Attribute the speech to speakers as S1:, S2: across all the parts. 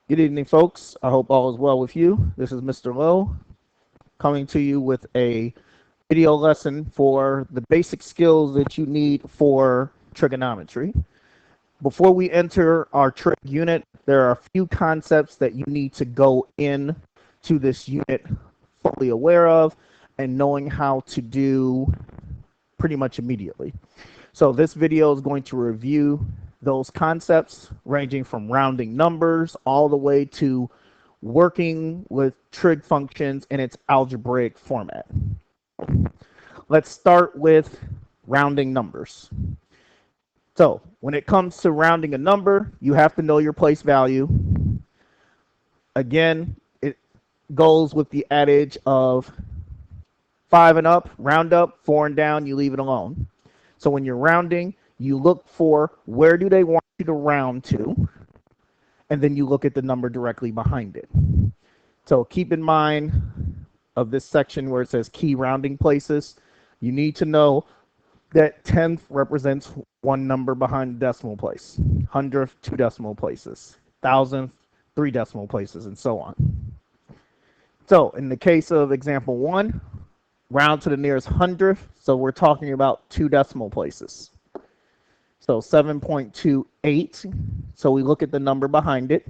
S1: Good evening, folks. I hope all is well with you. This is Mr. Lowe coming to you with a video lesson for the basic skills that you need for trigonometry. Before we enter our trig unit, there are a few concepts that you need to go in to this unit fully aware of and knowing how to do pretty much immediately. So this video is going to review those concepts ranging from rounding numbers all the way to working with trig functions in its algebraic format. Let's start with rounding numbers. So when it comes to rounding a number, you have to know your place value. Again, it goes with the adage of 5 and up, round up, 4 and down, you leave it alone. So when you're rounding, you look for where do they want you to round to, and then you look at the number directly behind it. So keep in mind of this section where it says key rounding places, you need to know that 10th represents one number behind the decimal place, 100th, 2 decimal places, 1000th, 3 decimal places, and so on. So in the case of example 1, round to the nearest 100th, so we're talking about 2 decimal places. So 7.28, so we look at the number behind it.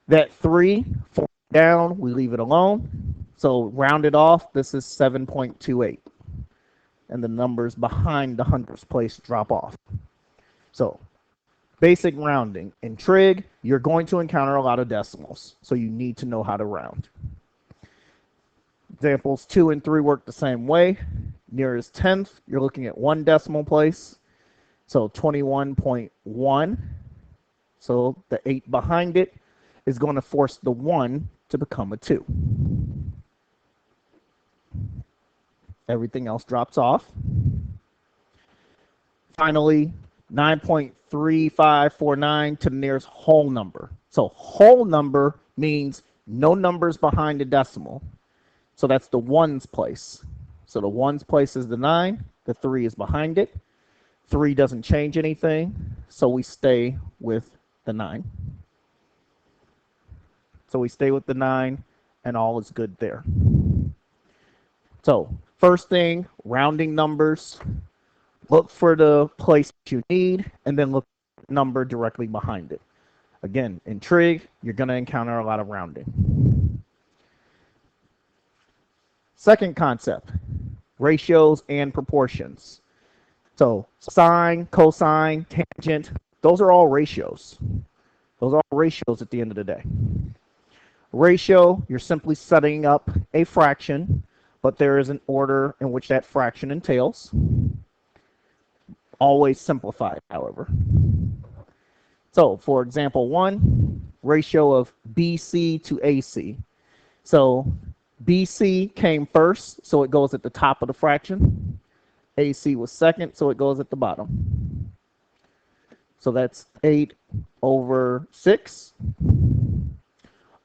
S1: That 3, 4 down, we leave it alone. So round it off, this is 7.28. And the numbers behind the 100th place drop off. So basic rounding. In trig, you're going to encounter a lot of decimals, so you need to know how to round. Examples 2 and 3 work the same way. Nearest 10th, you're looking at 1 decimal place. So 21.1. So the 8 behind it is going to force the 1 to become a 2. Everything else drops off. Finally, 9.3549 to the nearest whole number. So whole number means no numbers behind the decimal. So that's the 1's place. So the 1's place is the 9. The 3 is behind it. 3 doesn't change anything, so we stay with the 9. So we stay with the 9, and all is good there. So first thing, rounding numbers. Look for the place you need, and then look at the number directly behind it. Again, in trig, you're going to encounter a lot of rounding. Second concept, ratios and proportions. So sine, cosine, tangent, those are all ratios. Those are all ratios at the end of the day. Ratio, you're simply setting up a fraction, but there is an order in which that fraction entails. Always simplified, however. So for example 1, ratio of BC to AC. So BC came first, so it goes at the top of the fraction. AC was second, so it goes at the bottom. So that's 8/6.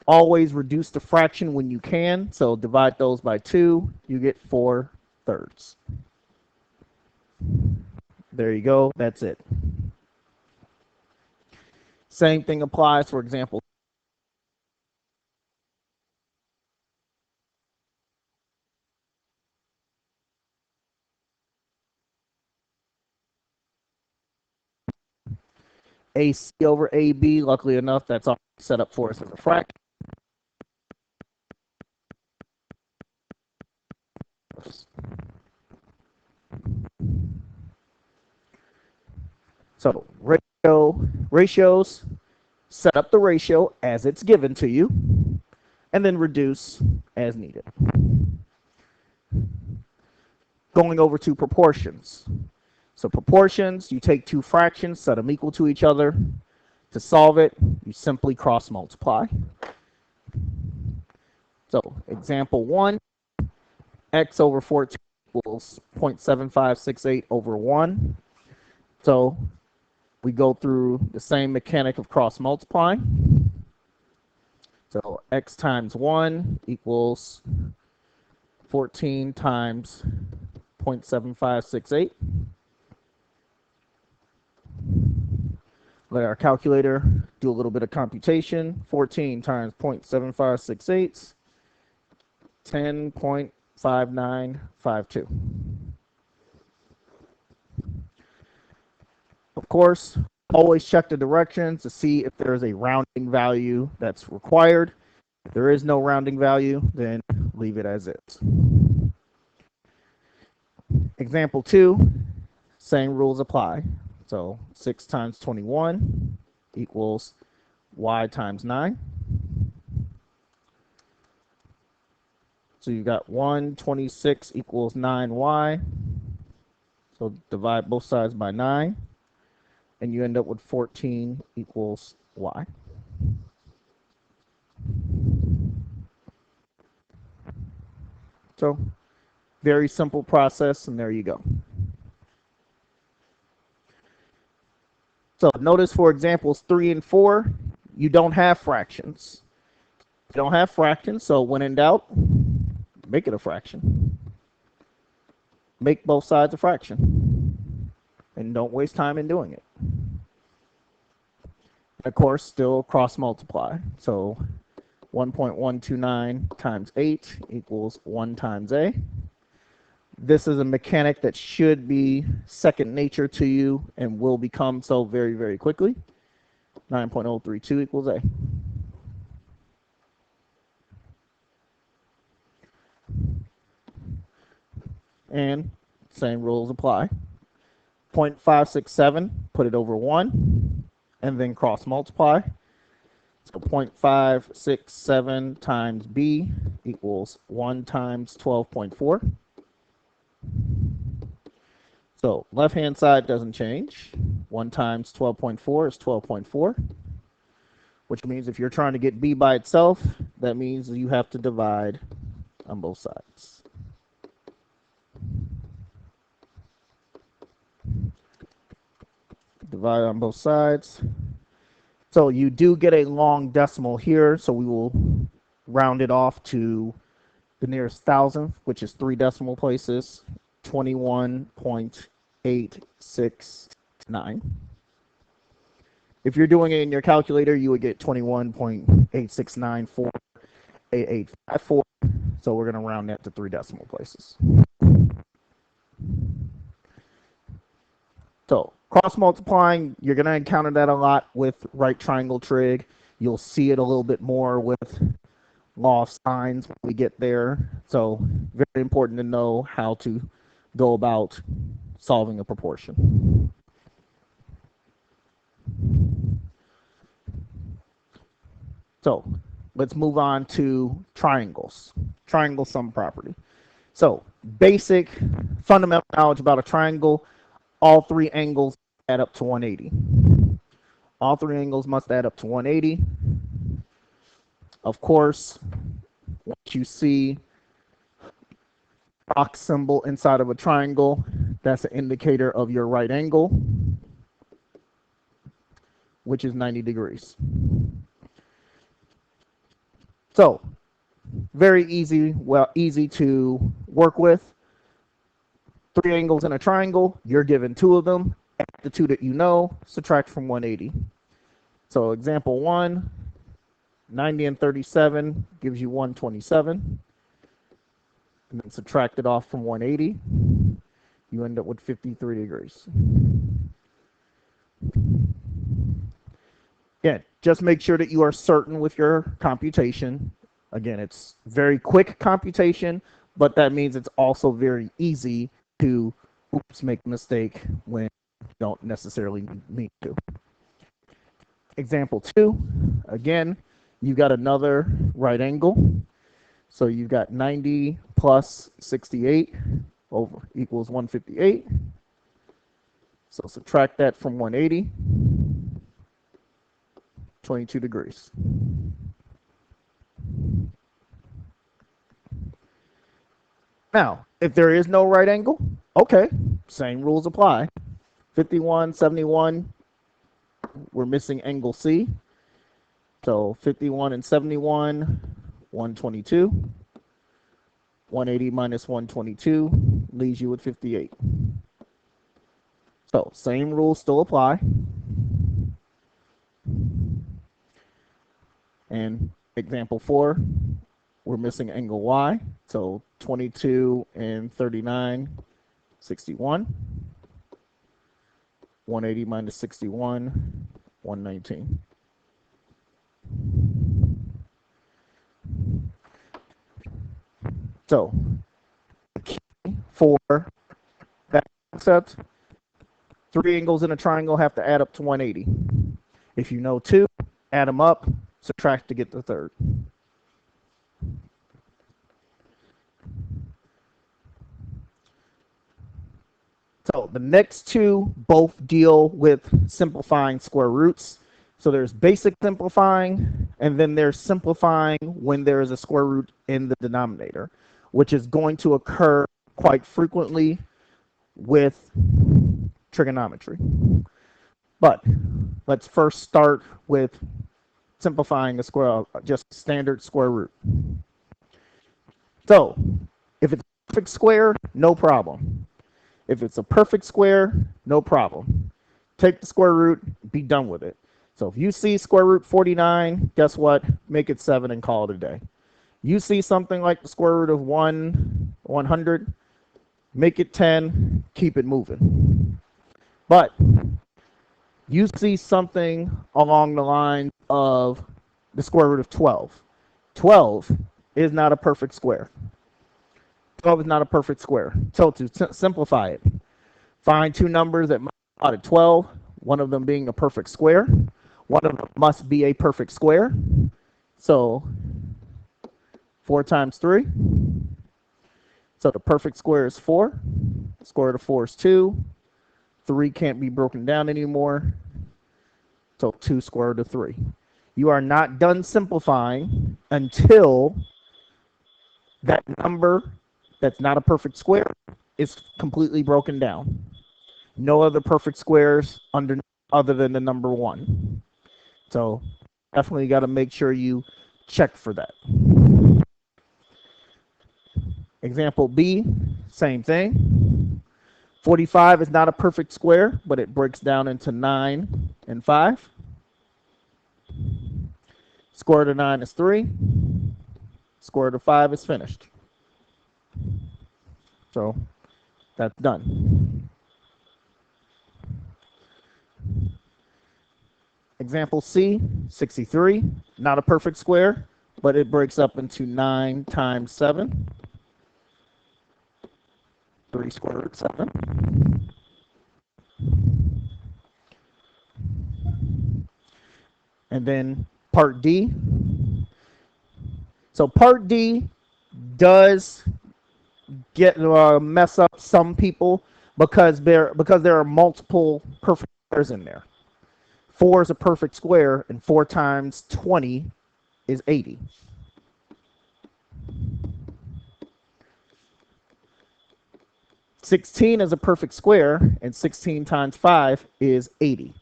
S1: Always reduce the fraction when you can, so divide those by 2, you get 4/3. There you go, that's it. Same thing applies for example. AC over AB, luckily enough, that's already set up for us as a fraction. So ratios, set up the ratio as it's given to you, and then reduce as needed. Going over to proportions. So proportions, you take 2 fractions, set them equal to each other. To solve it, you simply cross multiply. So example 1, x over 14 equals 0.7568 over 1. So we go through the same mechanic of cross multiplying. So x times 1 equals 14 times 0.7568. Let our calculator do a little bit of computation. 14 times 0.7568, 10.5952. Of course, always check the directions to see if there is a rounding value that's required. If there is no rounding value, then leave it as is. Example 2, same rules apply. So 6 times 21 equals y times 9. So you got 126 equals 9y. So divide both sides by 9. And you end up with 14 equals y. So very simple process, and there you go. So notice for examples 3 and 4, you don't have fractions. You don't have fractions, so when in doubt, make it a fraction. Make both sides a fraction. And don't waste time in doing it. Of course, still cross multiply. So 1.129 times 8 equals 1 times a. This is a mechanic that should be second nature to you and will become so very, very quickly. 9.032 equals a. And same rules apply. 0.567, put it over 1, and then cross multiply. So 0.567 times b equals 1 times 12.4. So left-hand side doesn't change. 1 times 12.4 is 12.4, which means if you're trying to get b by itself, that means you have to divide on both sides. Divide on both sides. So you do get a long decimal here, so we will round it off to the nearest thousandth, which is 3 decimal places, 21.869. If you're doing it in your calculator, you would get 21.86948854. So we're going to round that to 3 decimal places. So cross multiplying, you're going to encounter that a lot with right triangle trig. You'll see it a little bit more with law of sines when we get there. So very important to know how to go about solving a proportion. So let's move on to triangles. Triangle sum property. So basic fundamental knowledge about a triangle. All 3 angles add up to 180. All 3 angles must add up to 180. Of course, once you see box symbol inside of a triangle, that's an indicator of your right angle, which is 90 degrees. So very easy, easy to work with. 3 angles in a triangle, you're given 2 of them. Add the 2 that you know, subtract from 180. So example 1, 90 and 37 gives you 127. And then subtract it off from 180. You end up with 53 degrees. Again, just make sure that you are certain with your computation. Again, it's very quick computation, but that means it's also very easy to make a mistake when you don't necessarily need to. Example 2, again, you got another right angle. So you've got 90 plus 68 over equals 158. So subtract that from 180, 22 degrees. Now, if there is no right angle, okay, same rules apply. 51, 71, we're missing angle C. So 51 and 71, 122. 180 minus 122 leaves you with 58. So same rules still apply. And example 4, we're missing angle y. So 22 and 39, 61. 180 minus 61, 119. So the key for that concept, 3 angles in a triangle have to add up to 180. If you know 2, add them up, subtract to get the third. So the next 2 both deal with simplifying square roots. So there's basic simplifying, and then there's simplifying when there is a square root in the denominator, which is going to occur quite frequently with trigonometry. But let's first start with simplifying a square, just standard square root. So if it's a perfect square, no problem. If it's a perfect square, no problem. Take the square root, be done with it. So if you see square root 49, guess what? Make it 7 and call it a day. You see something like the square root of 100, make it 10, keep it moving. But you see something along the line of the square root of 12. 12 is not a perfect square. 12 is not a perfect square. So to simplify it, find 2 numbers that multiply to 12, one of them being a perfect square. One of them must be a perfect square. So 4 times 3. So the perfect square is 4. Square root of 4 is 2. 3 can't be broken down anymore. So 2 square root of 3. You are not done simplifying until that number that's not a perfect square is completely broken down. No other perfect squares other than the number 1. So definitely got to make sure you check for that. Example B, same thing. 45 is not a perfect square, but it breaks down into 9 and 5. Square root of 9 is 3. Square root of 5 is finished. So that's done. Example C, 63, not a perfect square, but it breaks up into 9 times 7. 3 square root 7. And then part D. So part D does get mess up some people because there are multiple perfect squares in there. 4 is a perfect square, and 4 times 20 is 80. (16) is a perfect square, and 16 times 5 is 80.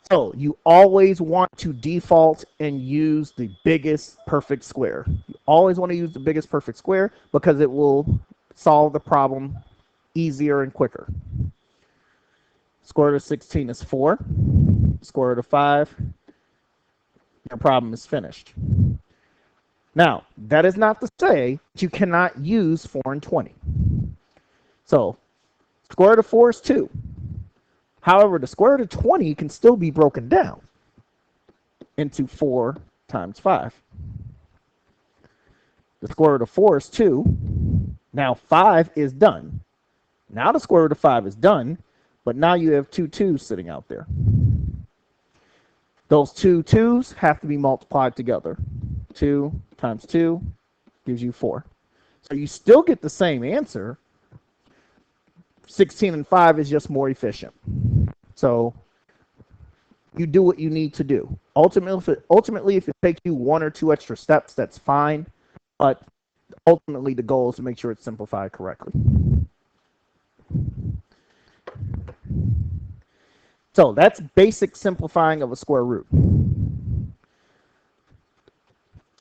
S1: So you always want to default and use the biggest perfect square. You always want to use the biggest perfect square because it will solve the problem easier and quicker. Square root of 16 is 4. Square root of 5, your problem is finished. Now, that is not to say that you cannot use 4 and 20. So, square root of 4 is 2. However, the square root of 20 can still be broken down into 4 times 5. The square root of 4 is 2. Now 5 is done. Now the square root of 5 is done, but now you have 2 2's sitting out there. Those 2 2's have to be multiplied together. 2 times 2 gives you 4. So you still get the same answer. 16 and 5 is just more efficient. So you do what you need to do. Ultimately, if it takes you 1 or 2 extra steps, that's fine. But ultimately, the goal is to make sure it's simplified correctly. So that's basic simplifying of a square root.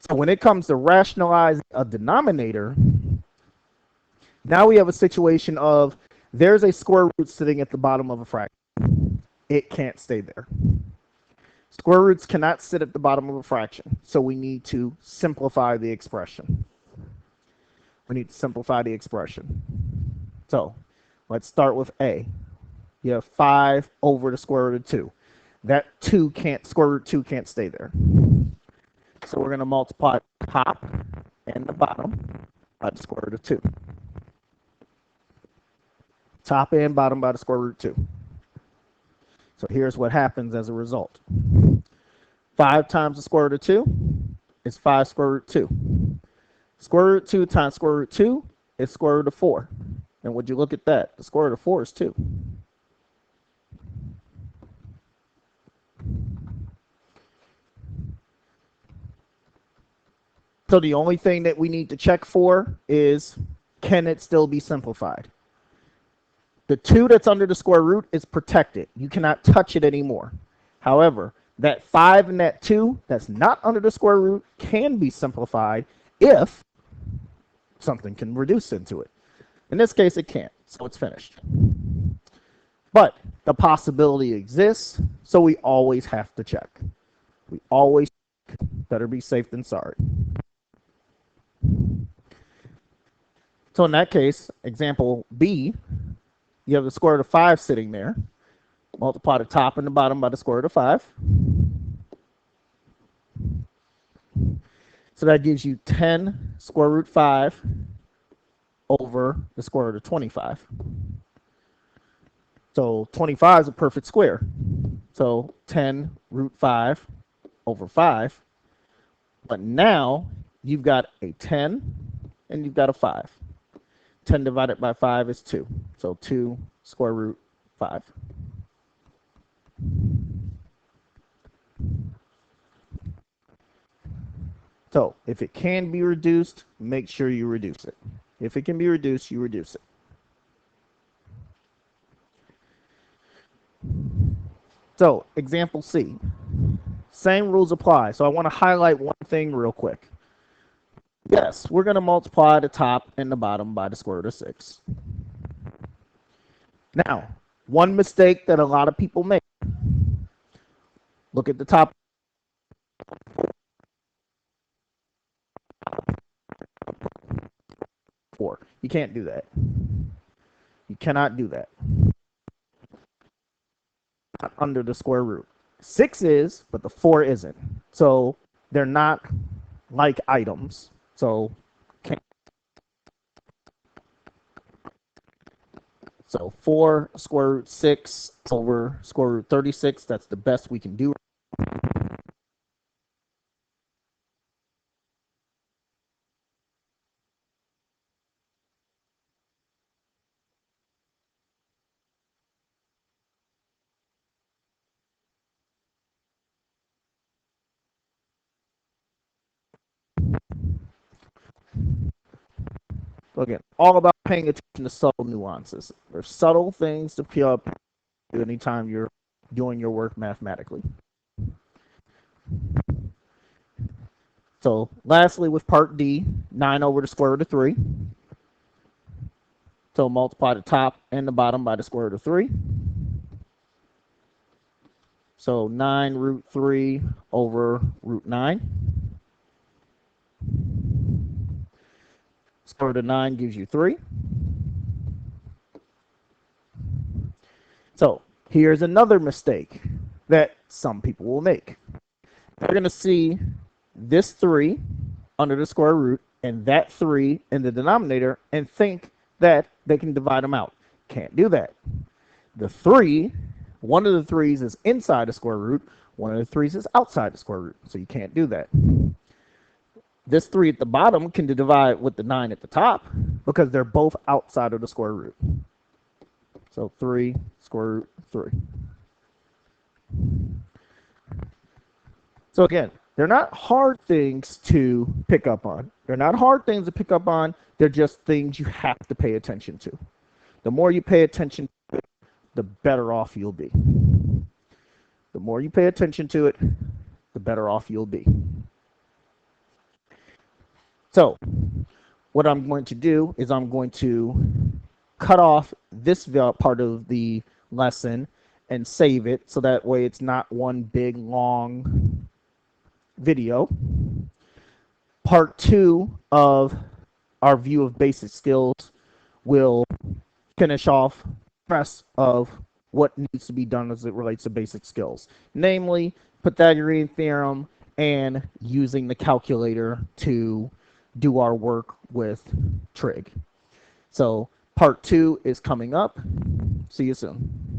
S1: So when it comes to rationalizing a denominator, now we have a situation of there's a square root sitting at the bottom of a fraction. It can't stay there. Square roots cannot sit at the bottom of a fraction, so we need to simplify the expression. So let's start with A. You have 5 over the square root of 2. That square root 2 can't stay there. So we're going to multiply the top and the bottom by the square root of 2. Top and bottom by the square root of 2. So here's what happens as a result. 5 times the square root of 2 is 5 square root 2. Square root 2 times square root 2 is square root of 4. And would you look at that? The square root of 4 is 2. So the only thing that we need to check for is, can it still be simplified? The 2 that's under the square root is protected. You cannot touch it anymore. However, that 5 and that 2 that's not under the square root can be simplified if something can reduce into it. In this case, it can't, so it's finished. But the possibility exists, so we always have to check. We always check. Better be safe than sorry. So in that case, example B, you have the square root of 5 sitting there. Multiply the top and the bottom by the square root of 5. So that gives you 10 square root 5 over the square root of 25. So 25 is a perfect square. So 10 root 5 over 5. But now you've got a 10 and you've got a 5. 10 divided by 5 is 2. So 2 square root 5. So if it can be reduced, make sure you reduce it. If it can be reduced, you reduce it. So example C. Same rules apply. So I want to highlight one thing real quick. Yes, we're going to multiply the top and the bottom by the square root of 6. Now, one mistake that a lot of people make. Look at the top. You can't do that. You cannot do that. Not under the square root. 6 is, but the 4 isn't. So they're not like items. So 4 square root 6 over square root 36, that's the best we can do. So again, all about paying attention to subtle nuances. There's subtle things to pay up anytime you're doing your work mathematically. So lastly, with part D, 9 over the square root of 3. So multiply the top and the bottom by the square root of 3. So 9 root 3 over root 9. Square root of 9 gives you 3. So here's another mistake that some people will make. They're going to see this 3 under the square root and that 3 in the denominator and think that they can divide them out. Can't do that. The 3, one of the 3's is inside the square root, one of the 3's is outside the square root, so you can't do that. This 3 at the bottom can divide with the 9 at the top because they're both outside of the square root. So 3 square root 3. So again, they're not hard things to pick up on. They're not hard things to pick up on. They're just things you have to pay attention to. The more you pay attention to it, the better off you'll be. The more you pay attention to it, the better off you'll be. So what I'm going to do is I'm going to cut off this part of the lesson and save it so that way it's not one big long video. Part 2 of our view of basic skills will finish off the rest of what needs to be done as it relates to basic skills, namely Pythagorean theorem and using the calculator to do our work with trig. So part 2 is coming up. See you soon.